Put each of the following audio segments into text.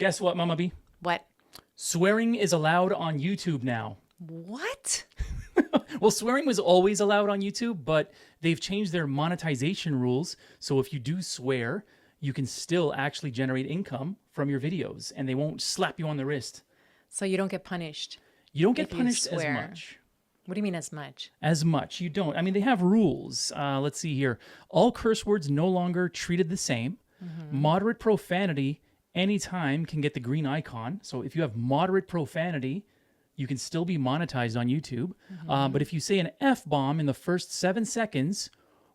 Guess what, Mama B? What? Swearing is allowed on YouTube now. What? Well, swearing was always allowed on YouTube, but they've changed their monetization rules. So if you do swear, you can still actually generate income from your videos and they won't slap you on the wrist. So you don't get punished. You don't get If you punished as swear. much. What do you mean as much? As much. You don't. I mean, they have rules. Let's see here. All curse words no longer treated the same. Moderate profanity anytime can get the green icon. So if you have moderate profanity, you can still be monetized on YouTube. But if you say an F-bomb in the first 7 seconds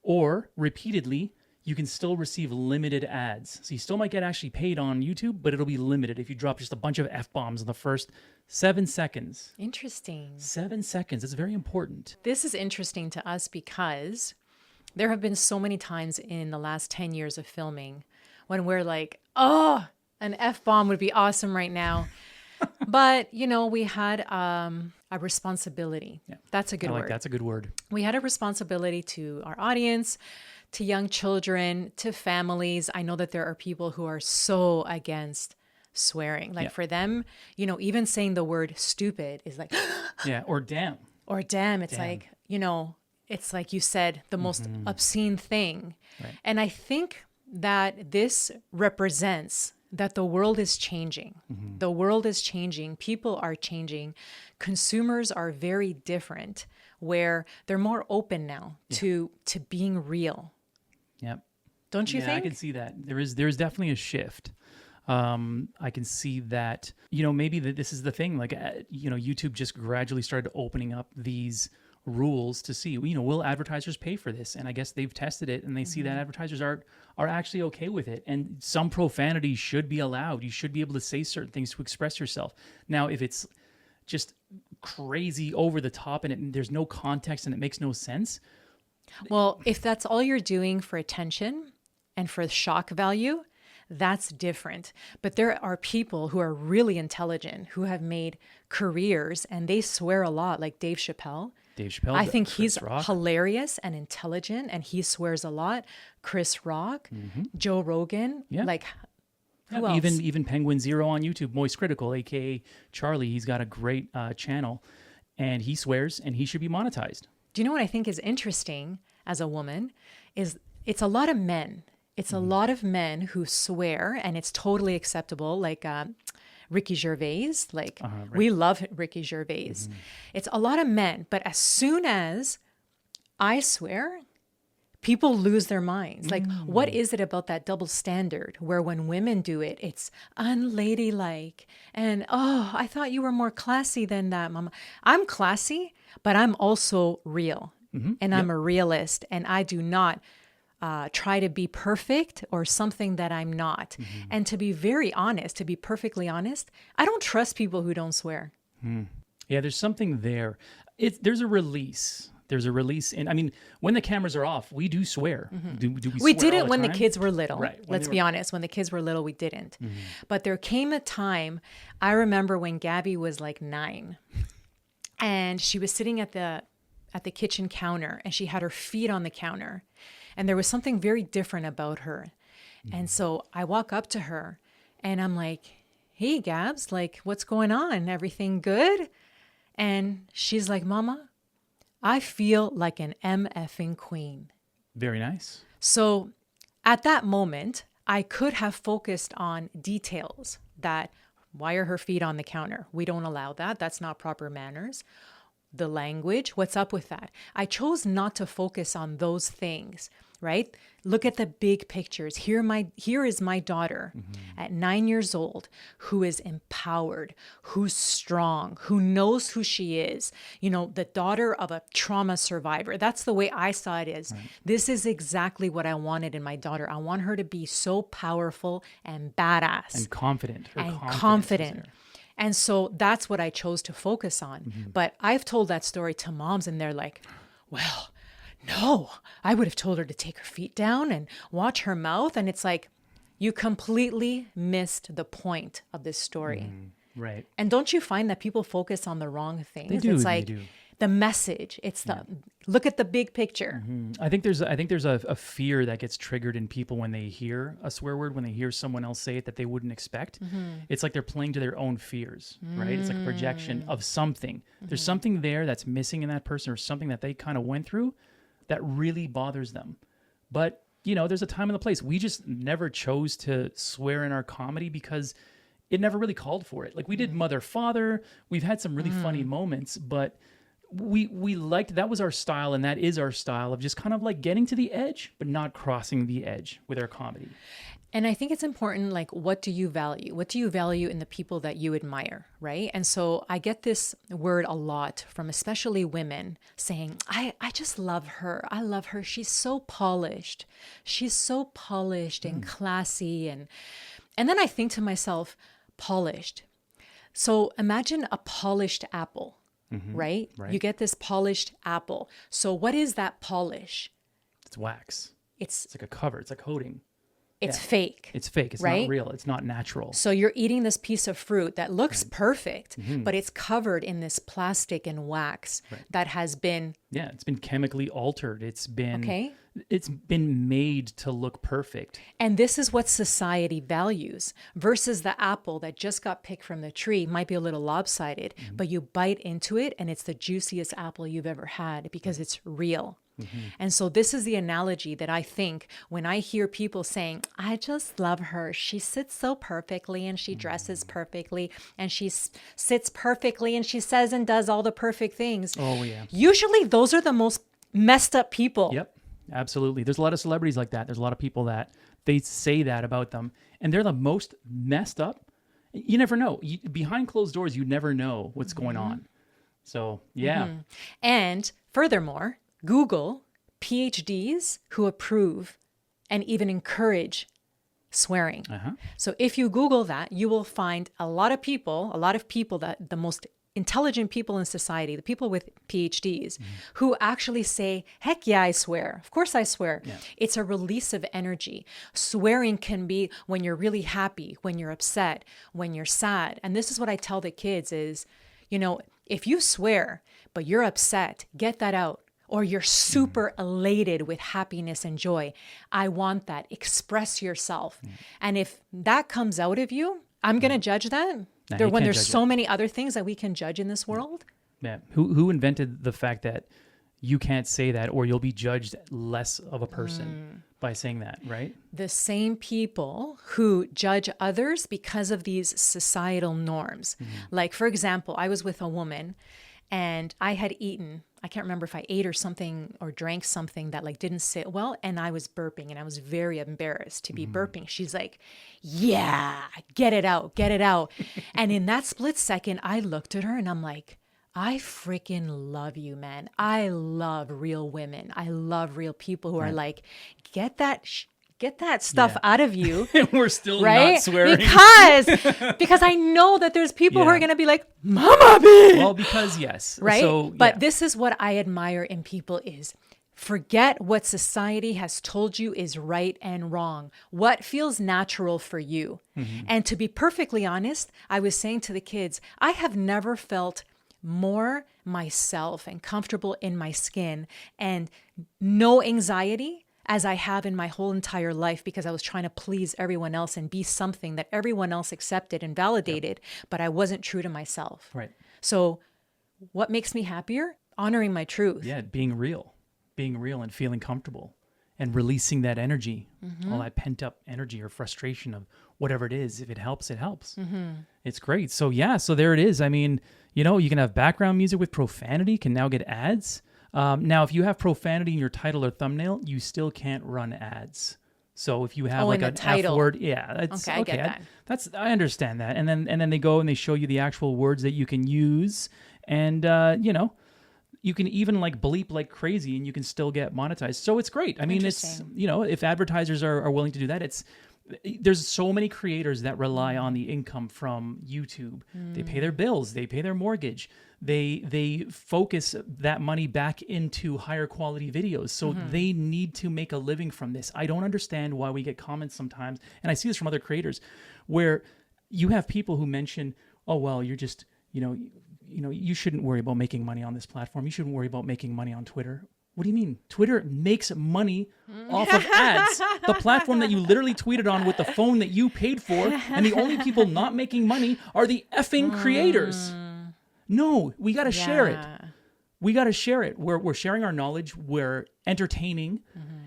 or repeatedly, you can still receive limited ads. So you still might get actually paid on YouTube, but it'll be limited if you drop just a bunch of F-bombs in the first 7 seconds. Interesting. 7 seconds. It's very important. This is interesting to us because there have been so many times in the last 10 years of filming when we're like, oh, an F-bomb would be awesome right now. But, you know, we had a responsibility. Yeah. That's a good I like word. that's a good word. We had a responsibility to our audience, to young children, to families. I know that there are people who are so against swearing. Like Yeah. for them, you know, even saying the word stupid is like, Yeah, or damn. or damn, it's Damn. like, you know, it's like you said, the most obscene thing. Right. And I think that this represents that the world is changing. The world is changing. People are changing. Consumers are very different, where they're more open now to being real. Yep. Don't you I think? can see that. There's definitely a shift. I can see that, you know, maybe this is the thing, like, you know, YouTube just gradually started opening up these rules to see, you know, will advertisers pay for this? And I guess they've tested it and they see that advertisers are actually okay with it. And some profanity should be allowed. You should be able to say certain things to express yourself. Now, if it's just crazy over the top and there's no context and it makes no sense, Well, if that's all you're doing for attention and for shock value, that's different. But there are people who are really intelligent, who have made careers, and they swear a lot, like Dave Chappelle. I think he's Chris Rock. hilarious and intelligent, and he swears a lot. Chris Rock, Joe Rogan, Yeah. like who Yeah, else? even Penguin Zero on YouTube, Moist Critical, aka Charlie, he's got a great channel, and he swears, and he should be monetized. Do you know what I think is interesting as a woman is it's a lot of men. It's a lot of men who swear, and it's totally acceptable. Like Ricky Gervais, like we love Ricky Gervais. It's a lot of men, but as soon as I swear, people lose their minds. Like, what is it about that double standard where when women do it, it's unladylike and, oh, I thought you were more classy than that, mama. I'm classy, but I'm also real and I'm a realist, and I do not try to be perfect or something that I'm not. And to be very honest, to be perfectly honest, I don't trust people who don't swear. Yeah, there's something there. There's a release. There's a release, and I mean, when the cameras are off, we do swear. Do we? We swear didn't all when the time? kids were little. Right, when Let's they be were- honest. When the kids were little, we didn't. But there came a time, I remember when Gabby was like 9, and she was sitting at the kitchen counter, and she had her feet on the counter, and there was something very different about her. And so I walk up to her, and I'm like, "Hey, Gabs, like, what's going on? Everything good?" And she's like, "Mama, I feel like an MFing queen." Very nice. So at that moment, I could have focused on details that why are her feet on the counter? We don't allow that. That's not proper manners. The language, what's up with that? I chose not to focus on those things, right? Look at the big pictures. Here is my daughter at 9 years old who is empowered, who's strong, who knows who she is. You know, the daughter of a trauma survivor. That's the way I saw it is. This is exactly what I wanted in my daughter. I want her to be so powerful and badass And confident. Her and confidence is confident. there. And so that's what I chose to focus on. But I've told that story to moms, and they're like, well, no, I would have told her to take her feet down and watch her mouth. And it's like, you completely missed the point of this story. Right. And don't you find that people focus on the wrong things? They do, It's they like do. the message. It's the look at the big picture. I think there's a fear that gets triggered in people when they hear a swear word, when they hear someone else say it that they wouldn't expect. It's like they're playing to their own fears, right? It's like a projection of something. There's something there that's missing in that person, or something that they kind of went through that really bothers them. But, there's a time and a place. We just never chose to swear in our comedy because it never really called for it. Like, we did Mother, Father. We've had some really funny moments, but we liked, that was our style, and that is our style of just kind of like getting to the edge, but not crossing the edge with our comedy. And I think it's important, like, what do you value? What do you value in the people that you admire, right? And so I get this word a lot from especially women saying, I just love her. I love her. She's so polished. She's so polished and classy. And then I think to myself, polished. So imagine a polished apple, right? Right. You get this polished apple. So what is that polish? It's wax. It's It's like a cover. It's a coating. fake. It's fake. It's Right? not real. It's not natural. So you're eating this piece of fruit that looks perfect, but it's covered in this plastic and wax that has been, Yeah, it's been chemically altered. It's been Okay. It's been made to look perfect. and this is what society values versus the apple that just got picked from the tree might be a little lopsided, but you bite into it and it's the juiciest apple you've ever had because it's real. And so this is the analogy that I think when I hear people saying, I just love her. She sits so perfectly and she dresses perfectly and she sits perfectly and she says and does all the perfect things. Oh, yeah. Usually those are the most messed up people. Yep, absolutely. There's a lot of celebrities like that. There's a lot of people that they say that about them, and they're the most messed up. You never know. Behind closed doors, you never know what's going on. So, yeah. And furthermore, Google PhDs who approve and even encourage swearing. So if you Google that, you will find a lot of people that the most intelligent people in society, the people with PhDs, who actually say, heck yeah, I swear. Of course I swear. Yeah. It's a release of energy. Swearing can be when you're really happy, when you're upset, when you're sad. And this is what I tell the kids is, if you swear, but you're upset, get that out. Or you're super elated with happiness and joy. I want that. Express yourself. And if that comes out of you, I'm going to judge that. you When can't there's judge so many other things that we can judge in this world. Yeah. Who invented the fact that you can't say that, or you'll be judged less of a person by saying that, right? The same people who judge others because of these societal norms. Like, for example, I was with a woman and I had eaten, I can't remember if I ate or something or drank something that like didn't sit well. And I was burping and I was very embarrassed to be burping. She's like, yeah, get it out, get it out. And in that split second, I looked at her and I'm like, I freaking love you, man. I love real women. I love real people who are like, get that stuff out of you. We're still Right? not swearing. Because I know that there's people who Yeah. are going to be like, Mama B. Well, because yes. Right? So, But yeah. this is what I admire in people is forget what society has told you is right and wrong. What feels natural for you? And to be perfectly honest, I was saying to the kids, I have never felt more myself and comfortable in my skin and no anxiety as I have in my whole entire life because I was trying to please everyone else and be something that everyone else accepted and validated, but I wasn't true to myself. Right. So what makes me happier? Honoring my truth. Yeah, being real and feeling comfortable and releasing that energy, all that pent up energy or frustration of whatever it is. If it helps, it helps. It's great. So yeah, so there it is. I mean, you can have background music with profanity, can now get ads. Now, if you have profanity in your title or thumbnail, you still can't run ads. So if you have like in the an F title. word, yeah, that's Okay, I get that. I understand that. And then they go and they show you the actual words that you can use, and you can even like bleep like crazy, and you can still get monetized. So it's great. I mean, it's if advertisers are willing to do that, there's so many creators that rely on the income from YouTube. They pay their bills, they pay their mortgage, they focus that money back into higher quality videos. So they need to make a living from this. I don't understand why we get comments sometimes, and I see this from other creators, where you have people who mention, oh well, you're just you shouldn't worry about making money on this platform. You shouldn't worry about making money on Twitter. What do you mean? Twitter makes money off of ads. The platform that you literally tweeted on with the phone that you paid for, and the only people not making money are the effing creators. No, we got to share it. We got to share it. We're sharing our knowledge. We're entertaining,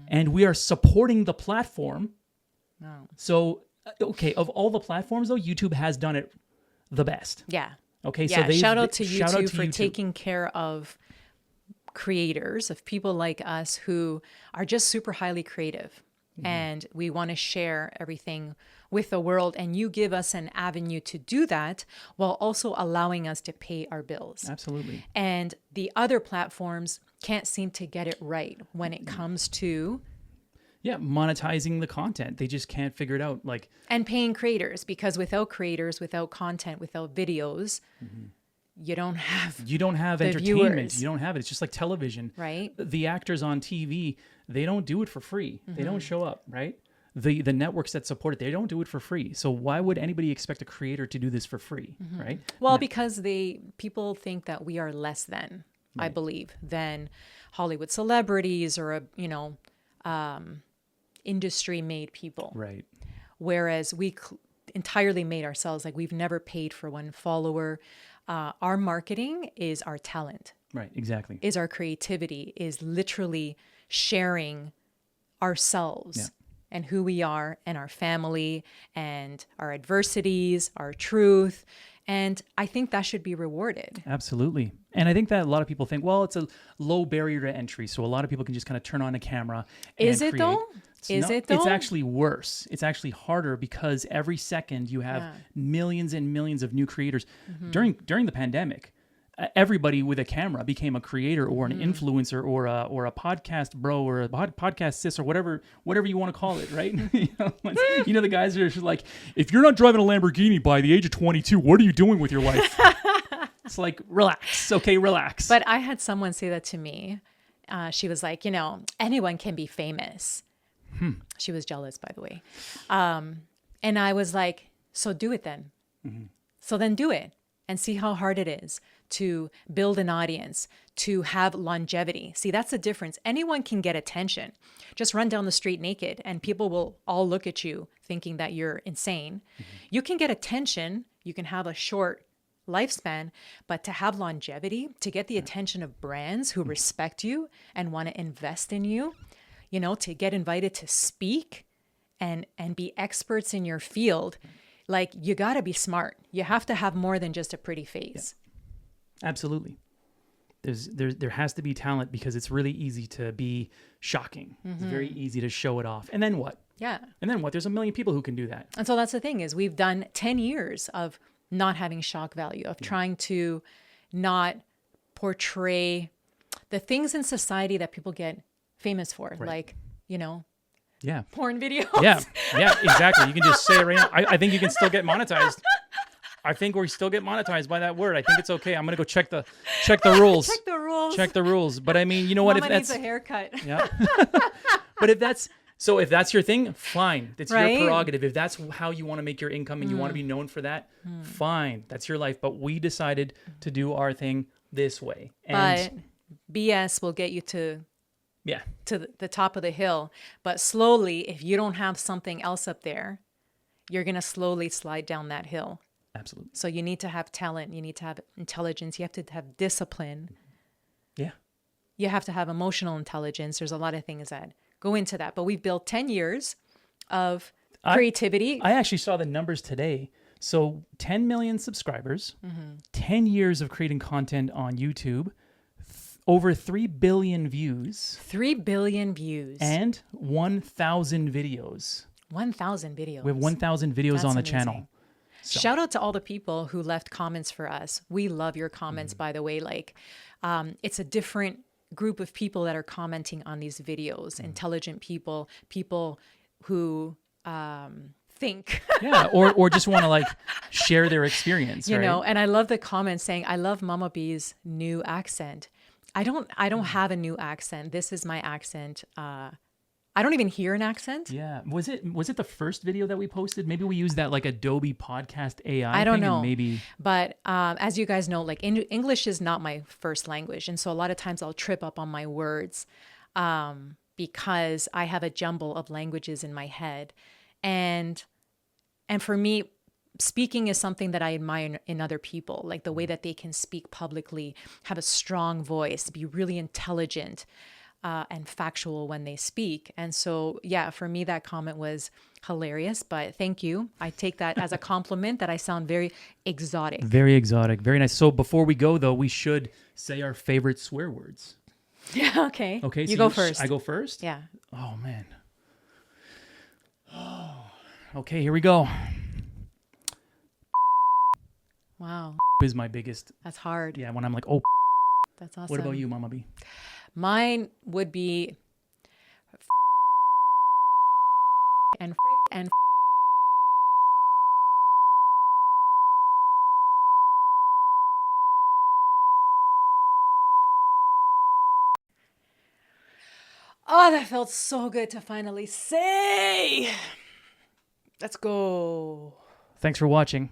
and we are supporting the platform. No. So, okay, of all the platforms, though, YouTube has done it the best. Yeah. Okay, Yeah. so Shout out to shout out YouTube to for YouTube. taking care of creators, of people like us who are just super highly creative. And we want to share everything with the world. And you give us an avenue to do that while also allowing us to pay our bills. Absolutely. And the other platforms can't seem to get it right when it comes to Yeah, monetizing the content. They just can't figure it out. Like, and paying creators, because without creators, without content, without videos, you don't have you don't have the entertainment. viewers. You don't have it. It's just like television. Right. The actors on TV, they don't do it for free. They don't show up, right? The networks that support it, they don't do it for free. So why would anybody expect a creator to do this for free, right? Well, because people think that we are less than, I believe, than Hollywood celebrities or industry-made people. Right. Whereas we entirely made ourselves, like we've never paid for one follower. Our marketing is our talent, Right. Exactly. is our creativity, is literally sharing ourselves and who we are and our family and our adversities, our truth. And I think that should be rewarded. Absolutely. And I think that a lot of people think, well, it's a low barrier to entry. So a lot of people can just kind of turn on a camera and Is it create. though? It's actually worse. It's actually harder because every second you have millions and millions of new creators. During the pandemic, everybody with a camera became a creator or an influencer or a podcast bro or a podcast sis or whatever you want to call it, right? The guys are just like, if you're not driving a Lamborghini by the age of 22, what are you doing with your life? It's like, relax. Okay, relax. But I had someone say that to me. She was like, anyone can be famous. She was jealous, by the way. And I was like, so do it then. So then do it and see how hard it is to build an audience, to have longevity. See, that's the difference. Anyone can get attention. Just run down the street naked and people will all look at you thinking that you're insane. You can get attention. You can have a short lifespan, but to have longevity, to get the attention of brands who respect you and want to invest in you, to get invited to speak and be experts in your field, like you got to be smart. You have to have more than just a pretty face. Absolutely. There has to be talent because it's really easy to be shocking. It's very easy to show it off. And then what? Yeah. And then what? There's a million people who can do that. And so that's the thing is we've done 10 years of not having shock value, of trying to not portray the things in society that people get famous for, like, Yeah. porn videos. Yeah, exactly. You can just say it right now. I think you can still get monetized. I think we still get monetized by that word. I think it's okay. I'm gonna go check the rules. Check the rules. Check the rules. But I mean, you know what? Mama If needs that's a haircut. yeah. But if that's your thing, fine. It's Right? your prerogative. If that's how you want to make your income and you want to be known for that, fine. That's your life. But we decided to do our thing this way. And But BS will get you to yeah, the top of the hill. But slowly, if you don't have something else up there, you're going to slowly slide down that hill. absolutely. So you need to have talent. You need to have intelligence. You have to have discipline. Yeah. You have to have emotional intelligence. There's a lot of things that go into that. But we've built 10 years of creativity. I actually saw the numbers today. So 10 million subscribers, 10 years of creating content on YouTube, over 3 billion views, 3 billion views. and 1,000 videos. 1,000 videos. We have 1,000 videos That's on the amazing. channel. Shout out to all the people who left comments for us. We love your comments, by the way. Like, it's a different group of people that are commenting on these videos. Intelligent people, people who think, Yeah, or just want to like share their experience, you right? know. And I love the comments saying, "I love Mama B's new accent." I don't have a new accent. This is my accent I don't even hear an accent. Yeah. Was it the first video that we posted? Maybe we used that like Adobe Podcast AI. I don't thing, and know. maybe. But as you guys know, like English is not my first language. And so a lot of times I'll trip up on my words because I have a jumble of languages in my head. And for me, speaking is something that I admire in other people, like the way that they can speak publicly, have a strong voice, be really intelligent and factual when they speak. And so, yeah, for me, that comment was hilarious, but thank you. I take that as a compliment that I sound very exotic. Very exotic. Very nice. So before we go, though, we should say our favorite swear words. Yeah, okay. Okay. You So go first. I go first? Yeah. Oh, man. Okay, here we go. Wow. Is my biggest. That's hard. Yeah, when I'm like, oh, That's awesome. what about you, Mama B? Mine would be and and oh, that felt so good to finally say. Let's go. Thanks for watching.